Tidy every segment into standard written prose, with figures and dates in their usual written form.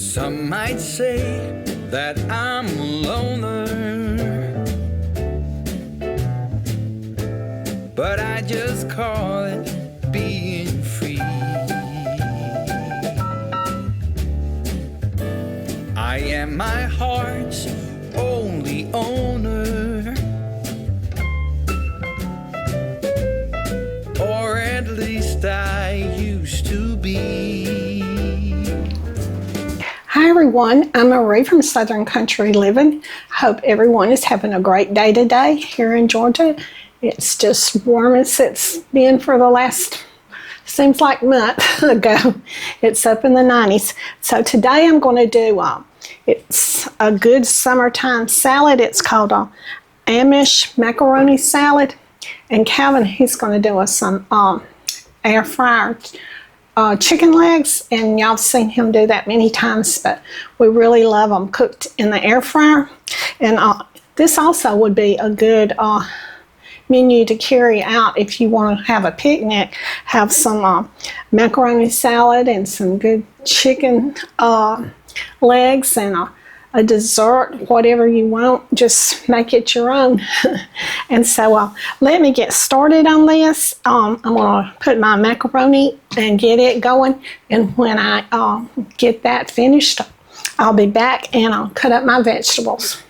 Some might say that I'm a loner, but I just call it being free. I am my heart's only owner, or at least I used to be. Hi everyone, I'm Marie from Southern Country Living. Hope everyone is having a great day today here in Georgia. It's just warm as it's been for the last, seems like month ago. It's up in the 90s. So today I'm going to do, it's a good summertime salad. It's called a Amish Macaroni salad. And Calvin, he's going to do us some air fryer chicken legs, and y'all have seen him do that many times, but we really love them cooked in the air fryer. And this also would be a good menu to carry out if you want to have a picnic. Have some macaroni salad and some good chicken legs and a dessert, whatever you want. Just make it your own. And so let me get started on this. I'm going to put my macaroni and get it going, and when I get that finished, I'll be back and I'll cut up my vegetables.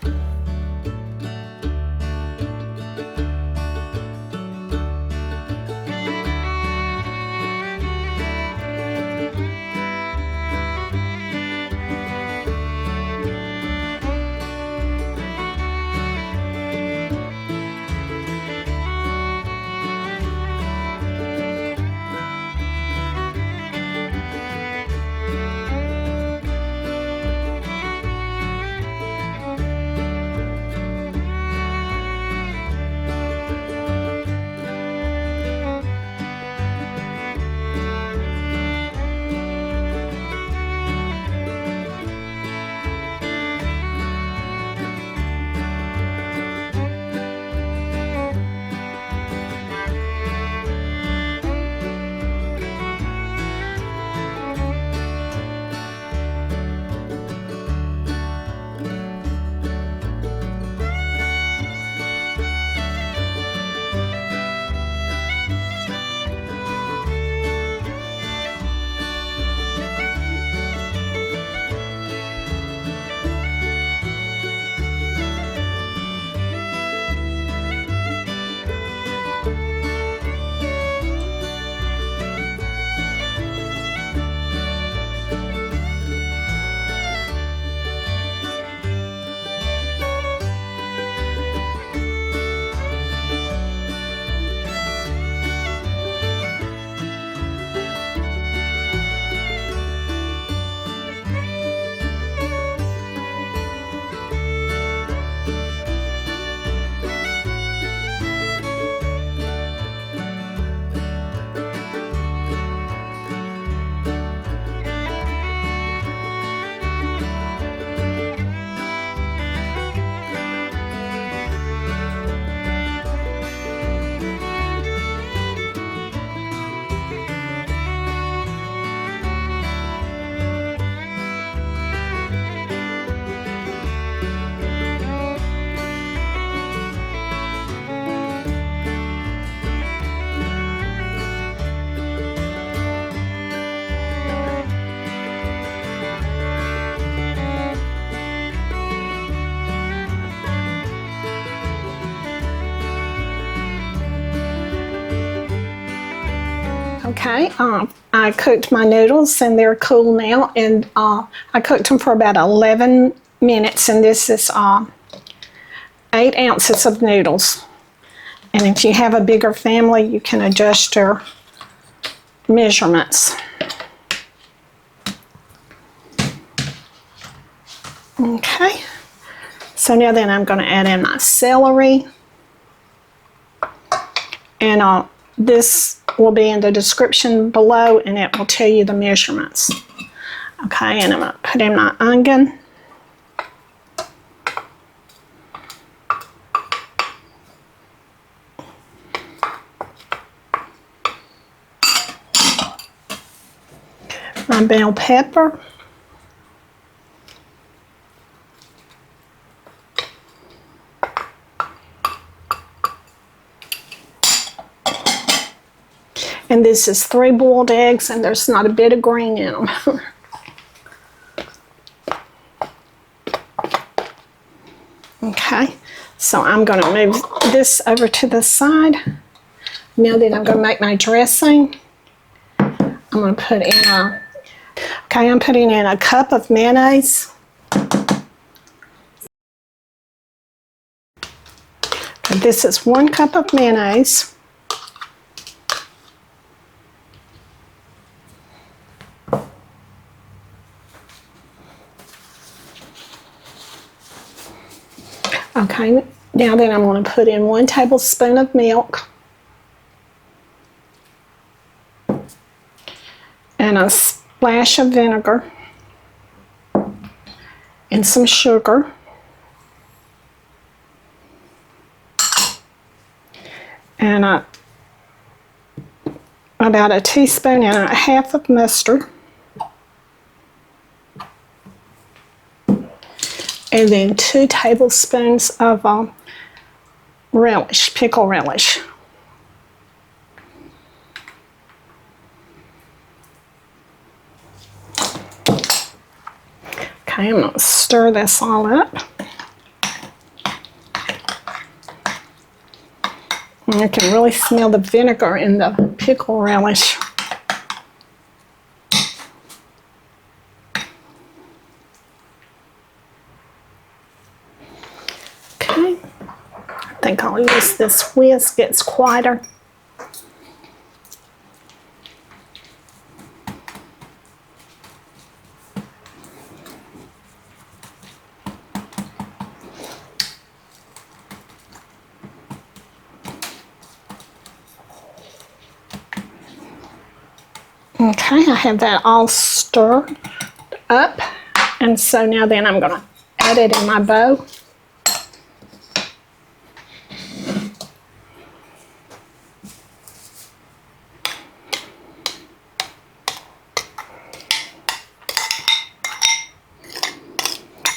Okay, I cooked my noodles and they're cool now, and I cooked them for about 11 minutes, and this is 8 ounces of noodles. And if you have a bigger family, you can adjust your measurements. Okay, so now then I'm going to add in my celery, and this will be in the description below, and it will tell you the measurements. Okay, and I'm going to put in my onion. My bell pepper. And this is 3 boiled eggs, and there's not a bit of green in them. Okay, so I'm going to move this over to the side. Now that I'm going to make my dressing, I'm going to put in I'm putting in a cup of mayonnaise. This is 1 cup of mayonnaise. Okay, now then I'm going to put in 1 tablespoon of milk and a splash of vinegar and some sugar. And about a teaspoon and a half of mustard. And then 2 tablespoons of relish, pickle relish. Okay, I'm going to stir this all up. And I can really smell the vinegar in the pickle relish. Okay, I think I'll use this whisk, it's quieter. Okay, I have that all stirred up, and so now then I'm going to add it in my bowl.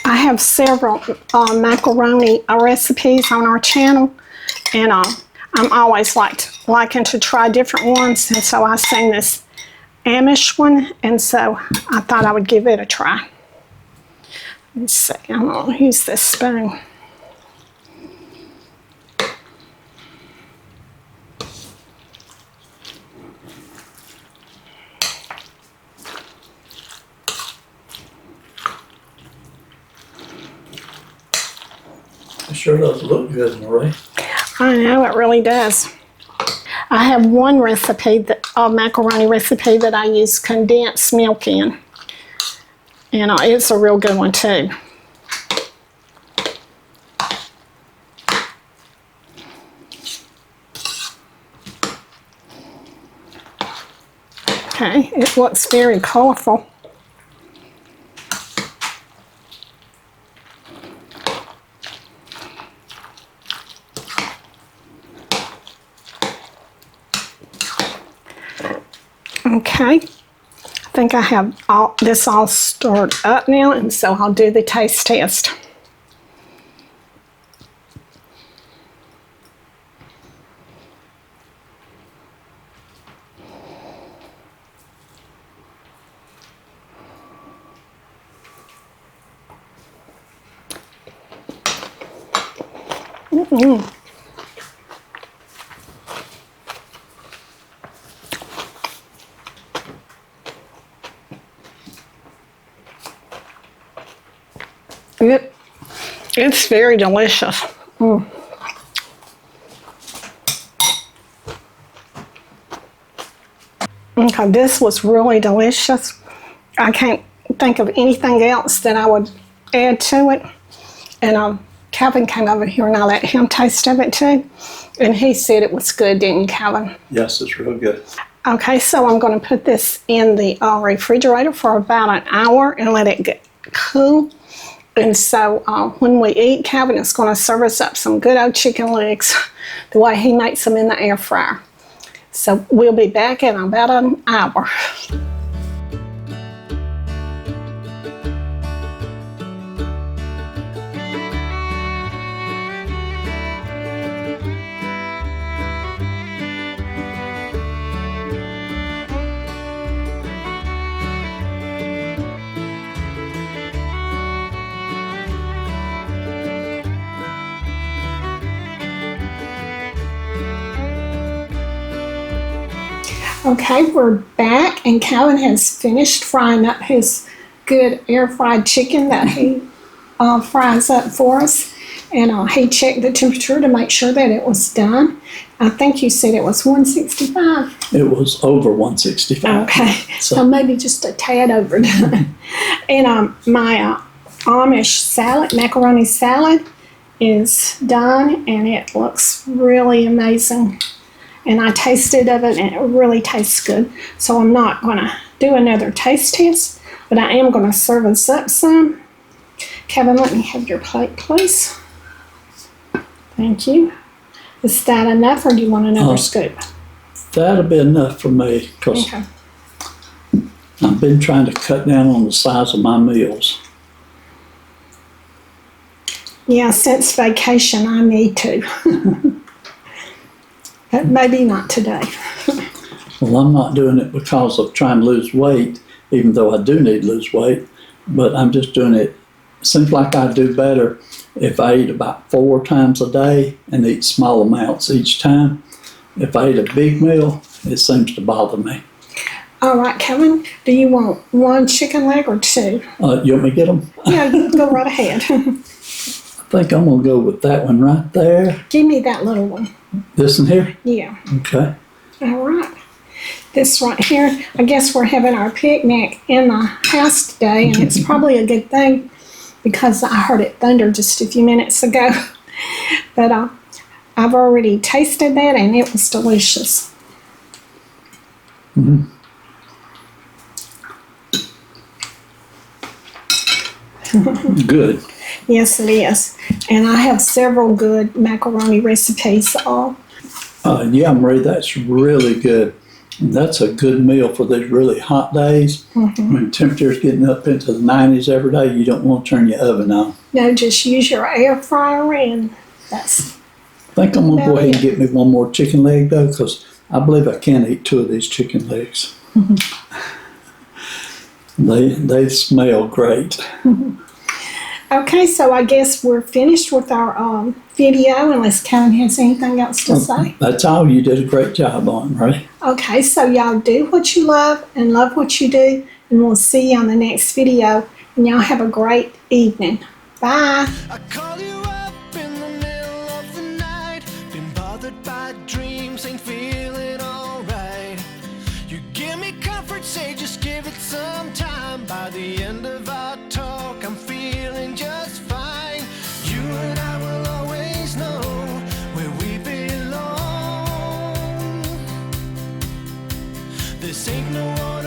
I have several macaroni recipes on our channel, and I'm always liking to try different ones, and so I seen this Amish one, and so I thought I would give it a try. Let's see, I'm going to use this spoon. It sure does look good, Marie. I know, it really does. I have one recipe, a macaroni recipe that I use condensed milk in. And it's a real good one too. Okay, it looks very colorful. Okay, I think I have this all stirred up now, and so I'll do the taste test. It's very delicious. Okay, this was really delicious. I can't think of anything else that I would add to it. And Calvin came over here and I let him taste of it too. And he said it was good, didn't you, Calvin? Yes, it's real good. Okay, so I'm going to put this in the refrigerator for about an hour and let it get cool. And so when we eat, Calvin is going to serve us up some good old chicken legs the way he makes them in the air fryer. So we'll be back in about an hour. Okay, we're back, and Calvin has finished frying up his good air fried chicken that he fries up for us. And he checked the temperature to make sure that it was done. I think you said it was 165. It was over 165. Okay, so maybe just a tad overdone. And my Amish salad, macaroni salad, is done, and it looks really amazing. And I tasted of it, and it really tastes good. So I'm not going to do another taste test, but I am going to serve us up some. Kevin, let me have your plate, please. Thank you. Is that enough, or do you want another scoop? That'll be enough for me, because Okay. I've been trying to cut down on the size of my meals. Yeah, since vacation, I need to. But maybe not today. Well, I'm not doing it because of trying to lose weight, even though I do need to lose weight, but I'm just doing it. Seems like I do better if I eat about 4 times a day and eat small amounts each time. If I eat a big meal, it seems to bother me. All right, Kevin, do you want 1 chicken leg or 2? You want me to get them? Yeah, you can go right ahead. I think I'm going to go with that one right there. Give me that little one. This one here? Yeah. Okay. All right. This right here, I guess we're having our picnic in the house today, and it's probably a good thing because I heard it thunder just a few minutes ago. But I've already tasted that, and it was delicious. Mm-hmm. Good. Yes, it is. And I have several good macaroni recipes. Yeah, Marie, that's really good. And that's a good meal for these really hot days. Mm-hmm. When temperature's getting up into the 90s every day, you don't want to turn your oven on. No, just use your air fryer, and that's... I think I'm going to go ahead and get me 1 more chicken leg, though, because I believe I can eat 2 of these chicken legs. Mm-hmm. They smell great. Mm-hmm. Okay, so I guess we're finished with our video, unless Kevin has anything else to say. That's all. You did a great job on, right? Okay, so y'all do what you love and love what you do, and we'll see you on the next video. And y'all have a great evening. Bye. I call you up in the middle of the night, been bothered by dreams, ain't feeling alright. You give me comfort, say just give it some time. By the end of our talk, I'm feeling just fine. You and I will always know where we belong. This ain't no one